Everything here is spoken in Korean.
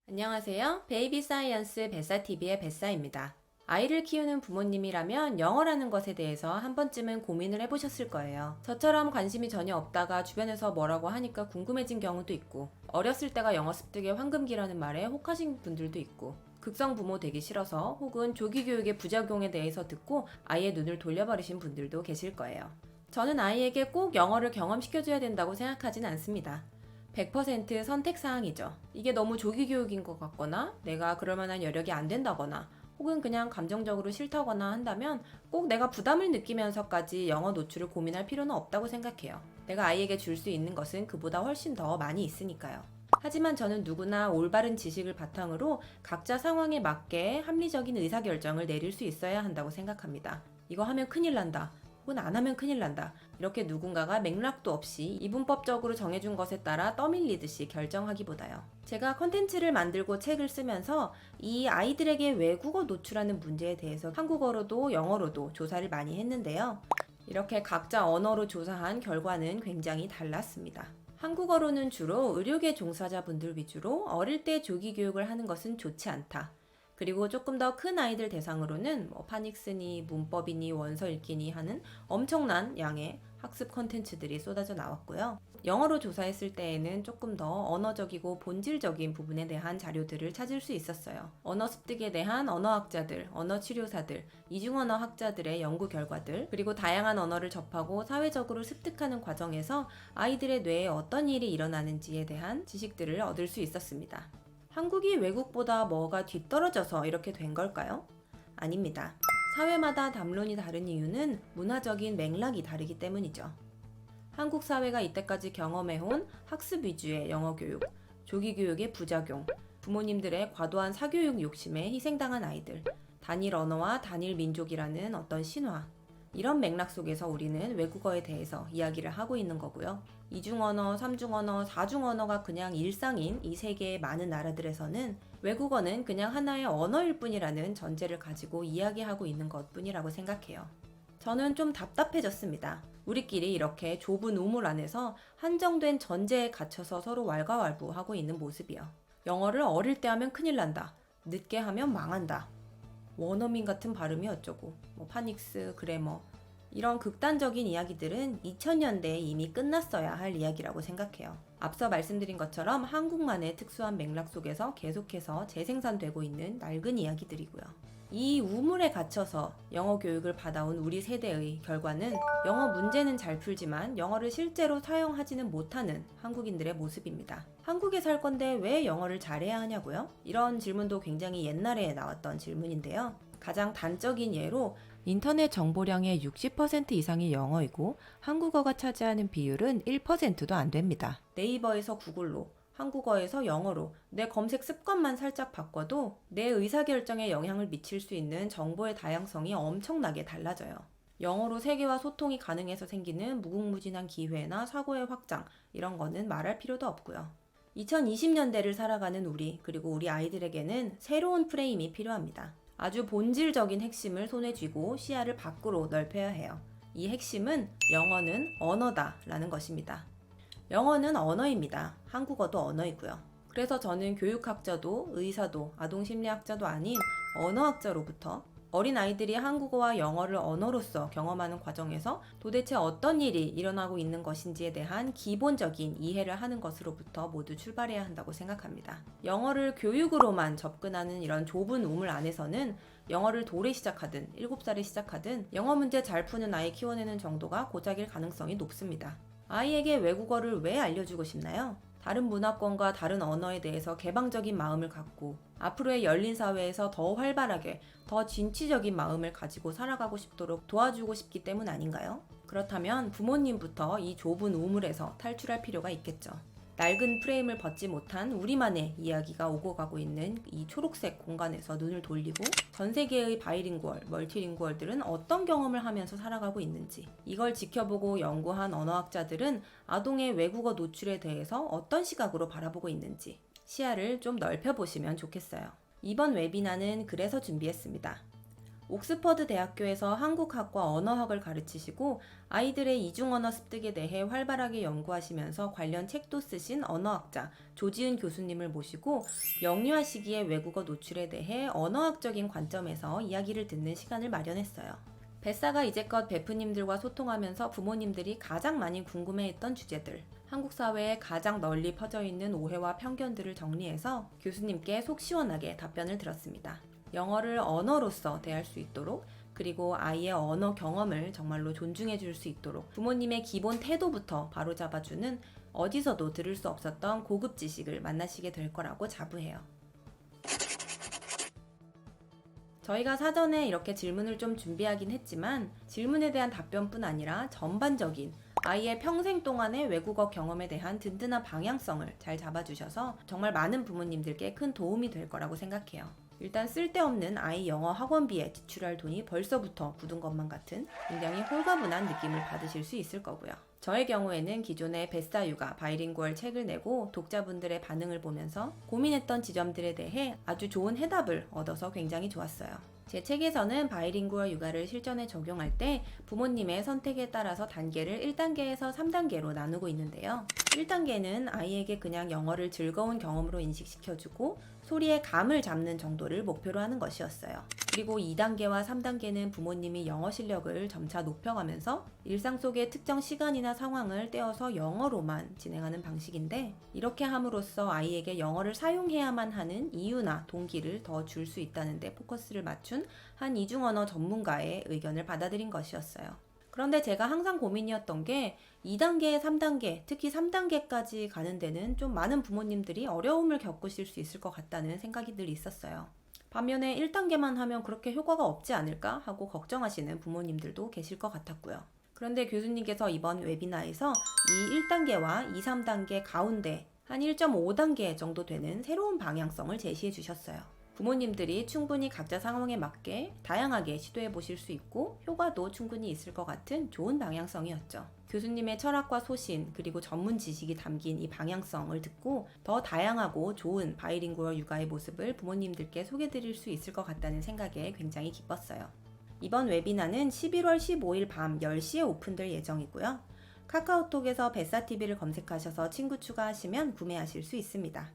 안녕하세요. 베이비 사이언스 뱃사TV의 뱃사입니다. 아이를 키우는 부모님이라면 영어라는 것에 대해서 한 번쯤은 고민을 해보셨을 거예요. 저처럼 관심이 전혀 없다가 주변에서 뭐라고 하니까 궁금해진 경우도 있고, 어렸을 때가 영어 습득의 황금기라는 말에 혹하신 분들도 있고, 극성 부모 되기 싫어서 혹은 조기 교육의 부작용에 대해서 듣고 아이의 눈을 돌려버리신 분들도 계실 거예요. 저는 아이에게 꼭 영어를 경험시켜줘야 된다고 생각하진 않습니다. 100% 선택사항이죠. 이게 너무 조기 교육인 것 같거나 내가 그럴 만한 여력이 안 된다거나 혹은 그냥 감정적으로 싫다거나 한다면 꼭 내가 부담을 느끼면서까지 영어 노출을 고민할 필요는 없다고 생각해요. 내가 아이에게 줄 수 있는 것은 그보다 훨씬 더 많이 있으니까요. 하지만 저는 누구나 올바른 지식을 바탕으로 각자 상황에 맞게 합리적인 의사결정을 내릴 수 있어야 한다고 생각합니다. 이거 하면 큰일 난다. 혹은 안 하면 큰일 난다. 이렇게 누군가가 맥락도 없이 이분법적으로 정해준 것에 따라 떠밀리듯이 결정하기보다요. 제가 컨텐츠를 만들고 책을 쓰면서 이 아이들에게 외국어 노출하는 문제에 대해서 한국어로도 영어로도 조사를 많이 했는데요. 이렇게 각자 언어로 조사한 결과는 굉장히 달랐습니다. 한국어로는 주로 의료계 종사자분들 위주로 어릴 때 조기 교육을 하는 것은 좋지 않다. 그리고 조금 더 큰 아이들 대상으로는 파닉스니 문법이니 원서 읽기니 하는 엄청난 양의 학습 컨텐츠들이 쏟아져 나왔고요. 영어로 조사했을 때에는 조금 더 언어적이고 본질적인 부분에 대한 자료들을 찾을 수 있었어요. 언어 습득에 대한 언어학자들, 언어치료사들, 이중언어 학자들의 연구 결과들, 그리고 다양한 언어를 접하고 사회적으로 습득하는 과정에서 아이들의 뇌에 어떤 일이 일어나는지에 대한 지식들을 얻을 수 있었습니다. 한국이 외국보다 뭐가 뒤떨어져서 이렇게 된 걸까요? 아닙니다. 사회마다 담론이 다른 이유는 문화적인 맥락이 다르기 때문이죠. 한국 사회가 이때까지 경험해온 학습 위주의 영어 교육, 조기 교육의 부작용, 부모님들의 과도한 사교육 욕심에 희생당한 아이들, 단일 언어와 단일 민족이라는 어떤 신화, 이런 맥락 속에서 우리는 외국어에 대해서 이야기를 하고 있는 거고요. 이중언어, 삼중언어, 사중언어가 그냥 일상인 이 세계의 많은 나라들에서는 외국어는 그냥 하나의 언어일 뿐이라는 전제를 가지고 이야기하고 있는 것 뿐이라고 생각해요. 저는 좀 답답해졌습니다. 우리끼리 이렇게 좁은 우물 안에서 한정된 전제에 갇혀서 서로 왈가왈부하고 있는 모습이요. 영어를 어릴 때 하면 큰일 난다. 늦게 하면 망한다. 원어민 같은 발음이 어쩌고, 파닉스, 그래머, 이런 극단적인 이야기들은 2000년대에 이미 끝났어야 할 이야기라고 생각해요. 앞서 말씀드린 것처럼 한국만의 특수한 맥락 속에서 계속해서 재생산되고 있는 낡은 이야기들이고요. 이 우물에 갇혀서 영어 교육을 받아온 우리 세대의 결과는 영어 문제는 잘 풀지만 영어를 실제로 사용하지는 못하는 한국인들의 모습입니다. 한국에 살 건데 왜 영어를 잘해야 하냐고요? 이런 질문도 굉장히 옛날에 나왔던 질문인데요. 가장 단적인 예로 인터넷 정보량의 60% 이상이 영어이고 한국어가 차지하는 비율은 1%도 안 됩니다. 네이버에서 구글로, 한국어에서 영어로 내 검색 습관만 살짝 바꿔도 내 의사결정에 영향을 미칠 수 있는 정보의 다양성이 엄청나게 달라져요. 영어로 세계와 소통이 가능해서 생기는 무궁무진한 기회나 사고의 확장, 이런 거는 말할 필요도 없고요. 2020년대를 살아가는 우리, 그리고 우리 아이들에게는 새로운 프레임이 필요합니다. 아주 본질적인 핵심을 손에 쥐고 시야를 밖으로 넓혀야 해요. 이 핵심은 영어는 언어다라는 것입니다. 영어는 언어입니다. 한국어도 언어이고요. 그래서 저는 교육학자도 의사도 아동심리학자도 아닌 언어학자로부터 어린아이들이 한국어와 영어를 언어로서 경험하는 과정에서 도대체 어떤 일이 일어나고 있는 것인지에 대한 기본적인 이해를 하는 것으로부터 모두 출발해야 한다고 생각합니다. 영어를 교육으로만 접근하는 이런 좁은 우물 안에서는 영어를 돌에 시작하든 7살에 시작하든 영어 문제 잘 푸는 아이 키워내는 정도가 고작일 가능성이 높습니다. 아이에게 외국어를 왜 알려주고 싶나요? 다른 문화권과 다른 언어에 대해서 개방적인 마음을 갖고 앞으로의 열린 사회에서 더 활발하게, 더 진취적인 마음을 가지고 살아가고 싶도록 도와주고 싶기 때문 아닌가요? 그렇다면 부모님부터 이 좁은 우물에서 탈출할 필요가 있겠죠. 낡은 프레임을 벗지 못한 우리만의 이야기가 오고 가고 있는 이 초록색 공간에서 눈을 돌리고 전 세계의 바이링구얼, 멀티링구얼들은 어떤 경험을 하면서 살아가고 있는지, 이걸 지켜보고 연구한 언어학자들은 아동의 외국어 노출에 대해서 어떤 시각으로 바라보고 있는지 시야를 좀 넓혀보시면 좋겠어요. 이번 웨비나는 그래서 준비했습니다. 옥스퍼드 대학교에서 한국학과 언어학을 가르치시고 아이들의 이중언어 습득에 대해 활발하게 연구하시면서 관련 책도 쓰신 언어학자 조지은 교수님을 모시고 영유아 시기의 외국어 노출에 대해 언어학적인 관점에서 이야기를 듣는 시간을 마련했어요. 뱃사가 이제껏 베프님들과 소통하면서 부모님들이 가장 많이 궁금해했던 주제들, 한국 사회에 가장 널리 퍼져 있는 오해와 편견들을 정리해서 교수님께 속 시원하게 답변을 들었습니다. 영어를 언어로서 대할 수 있도록, 그리고 아이의 언어 경험을 정말로 존중해 줄 수 있도록 부모님의 기본 태도부터 바로잡아주는 어디서도 들을 수 없었던 고급 지식을 만나시게 될 거라고 자부해요. 저희가 사전에 이렇게 질문을 좀 준비하긴 했지만 질문에 대한 답변뿐 아니라 전반적인 아이의 평생 동안의 외국어 경험에 대한 든든한 방향성을 잘 잡아주셔서 정말 많은 부모님들께 큰 도움이 될 거라고 생각해요. 일단 쓸데없는 아이 영어 학원비에 지출할 돈이 벌써부터 굳은 것만 같은 굉장히 홀가분한 느낌을 받으실 수 있을 거고요. 저의 경우에는 기존에 뱃사 육아 바이링구얼 책을 내고 독자분들의 반응을 보면서 고민했던 지점들에 대해 아주 좋은 해답을 얻어서 굉장히 좋았어요. 제 책에서는 바이링구얼 육아를 실전에 적용할 때 부모님의 선택에 따라서 단계를 1단계에서 3단계로 나누고 있는데요. 1단계는 아이에게 그냥 영어를 즐거운 경험으로 인식시켜주고 소리의 감을 잡는 정도를 목표로 하는 것이었어요. 그리고 2단계와 3단계는 부모님이 영어 실력을 점차 높여가면서 일상 속의 특정 시간이나 상황을 떼어서 영어로만 진행하는 방식인데, 이렇게 함으로써 아이에게 영어를 사용해야만 하는 이유나 동기를 더 줄 수 있다는 데 포커스를 맞춘 한 이중언어 전문가의 의견을 받아들인 것이었어요. 그런데 제가 항상 고민이었던 게 2단계, 3단계, 특히 3단계까지 가는 데는 좀 많은 부모님들이 어려움을 겪으실 수 있을 것 같다는 생각이 늘 있었어요. 반면에 1단계만 하면 그렇게 효과가 없지 않을까 하고 걱정하시는 부모님들도 계실 것 같았고요. 그런데 교수님께서 이번 웨비나에서 이 1단계와 2, 3단계 가운데 한 1.5단계 정도 되는 새로운 방향성을 제시해 주셨어요. 부모님들이 충분히 각자 상황에 맞게 다양하게 시도해 보실 수 있고 효과도 충분히 있을 것 같은 좋은 방향성이었죠. 교수님의 철학과 소신 그리고 전문 지식이 담긴 이 방향성을 듣고 더 다양하고 좋은 바이링구얼 육아의 모습을 부모님들께 소개해 드릴 수 있을 것 같다는 생각에 굉장히 기뻤어요. 이번 웨비나는 11월 15일 밤 10시에 오픈될 예정이고요. 카카오톡에서 뱃사TV를 검색하셔서 친구 추가하시면 구매하실 수 있습니다.